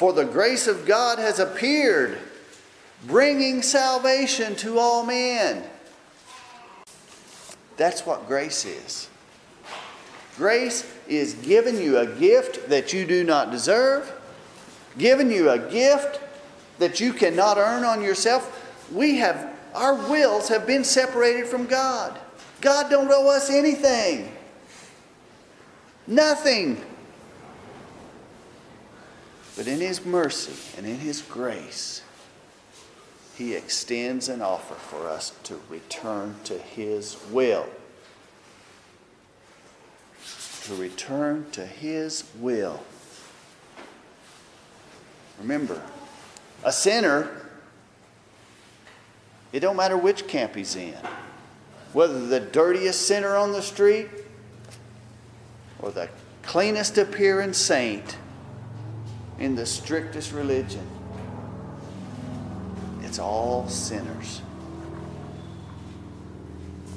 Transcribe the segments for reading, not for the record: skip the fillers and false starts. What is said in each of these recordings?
For the grace of God has appeared, bringing salvation to all men. That's what grace is. Grace is giving you a gift that you do not deserve, giving you a gift that you cannot earn on yourself. Our wills have been separated from God. God don't owe us anything. Nothing. But in His mercy and in His grace, He extends an offer for us to return to His will. To return to His will. Remember, a sinner, it don't matter which camp he's in. Whether the dirtiest sinner on the street or the cleanest appearing saint in the strictest religion. It's all sinners.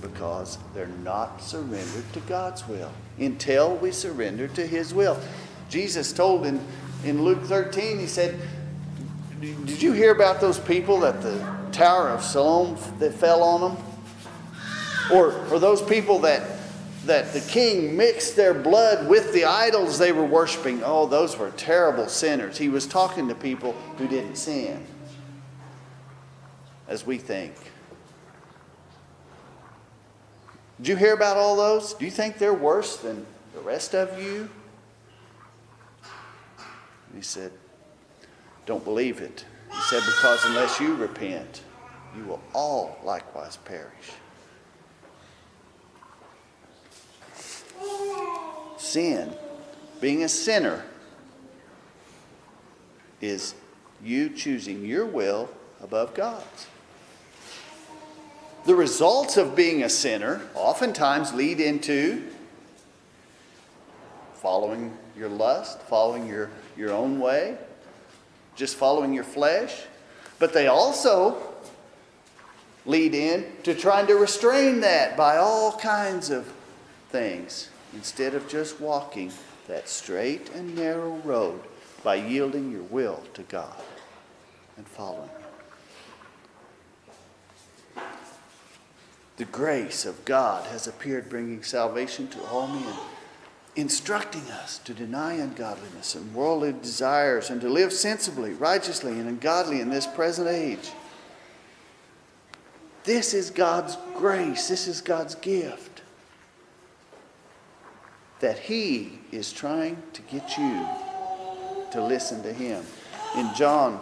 Because they're not surrendered to God's will until we surrender to His will. Jesus told in Luke 13, He said, did you hear about those people at the Tower of Siloam that fell on them? Or those people that the king mixed their blood with the idols they were worshiping? Oh, those were terrible sinners. He was talking to people who didn't sin, as we think. Did you hear about all those? Do you think they're worse than the rest of you? He said, don't believe it. He said, because unless you repent, you will all likewise perish. Sin, being a sinner, is you choosing your will above God's. The results of being a sinner oftentimes lead into following your lust, following your own way, just following your flesh. But they also lead in to trying to restrain that by all kinds of things, instead of just walking that straight and narrow road by yielding your will to God and following Him. The grace of God has appeared, bringing salvation to all men, instructing us to deny ungodliness and worldly desires and to live sensibly, righteously, and ungodly in this present age. This is God's grace. This is God's gift that He is trying to get you to listen to Him. In John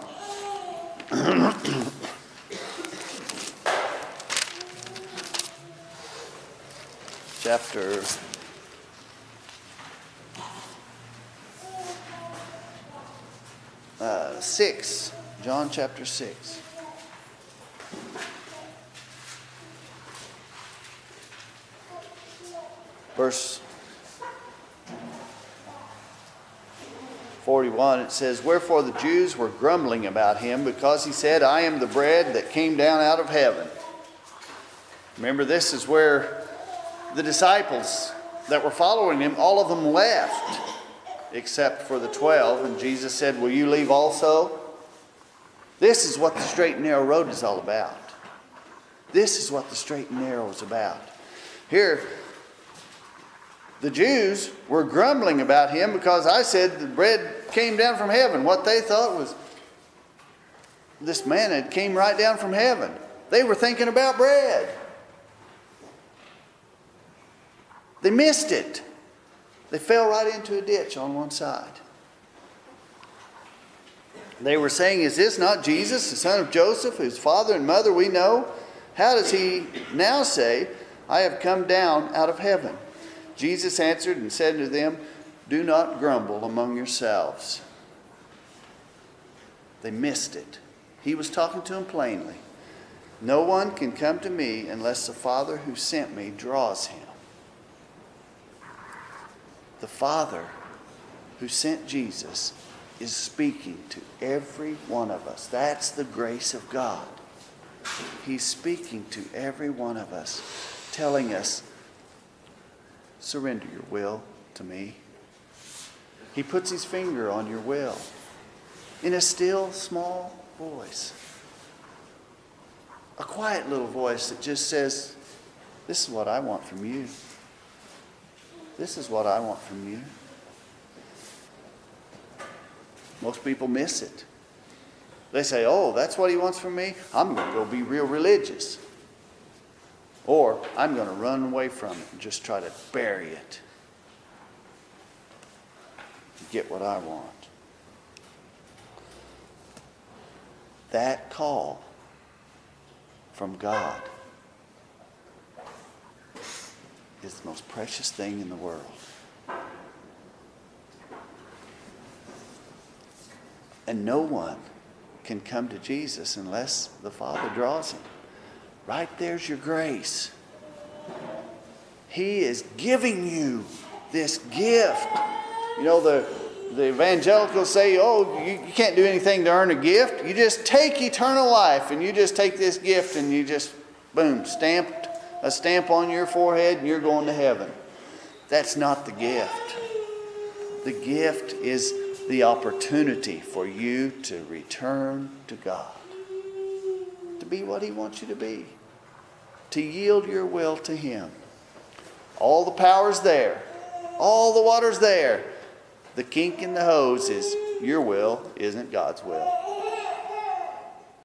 chapter 6, John chapter 6. Verse 41, it says, wherefore the Jews were grumbling about Him, because He said, I am the bread that came down out of heaven. Remember, this is where the disciples that were following Him, all of them left, except for the 12. And Jesus said, will you leave also? This is what the straight and narrow road is all about. This is what the straight and narrow is about. Here, the Jews were grumbling about Him because I said the bread came down from heaven. What they thought was this manna came right down from heaven. They were thinking about bread. They missed it. They fell right into a ditch on one side. They were saying, is this not Jesus, the son of Joseph, whose father and mother we know? How does He now say, I have come down out of heaven? Jesus answered and said to them, do not grumble among yourselves. They missed it. He was talking to them plainly. No one can come to me unless the Father who sent me draws him. The Father who sent Jesus is speaking to every one of us. That's the grace of God. He's speaking to every one of us, telling us, surrender your will to me. He puts His finger on your will. in a still, small voice. A quiet little voice that just says, this is what I want from you. This is what I want from you. Most people miss it. They say, oh, that's what he wants from me? I'm going to go be real religious. Or I'm going to run away from it and just try to bury it. Get what I want. That call from God is the most precious thing in the world. And no one can come to Jesus unless the Father draws him. Right there's your grace. He is giving you this gift. You know, the evangelicals say, oh, you can't do anything to earn a gift. You just take eternal life, and you just take this gift and you just, boom, a stamp on your forehead and you're going to heaven. That's not the gift. The gift is the opportunity for you to return to God. To be what he wants you to be. To yield your will to him. All the power's there. All the water's there. The kink in the hose is your will isn't God's will.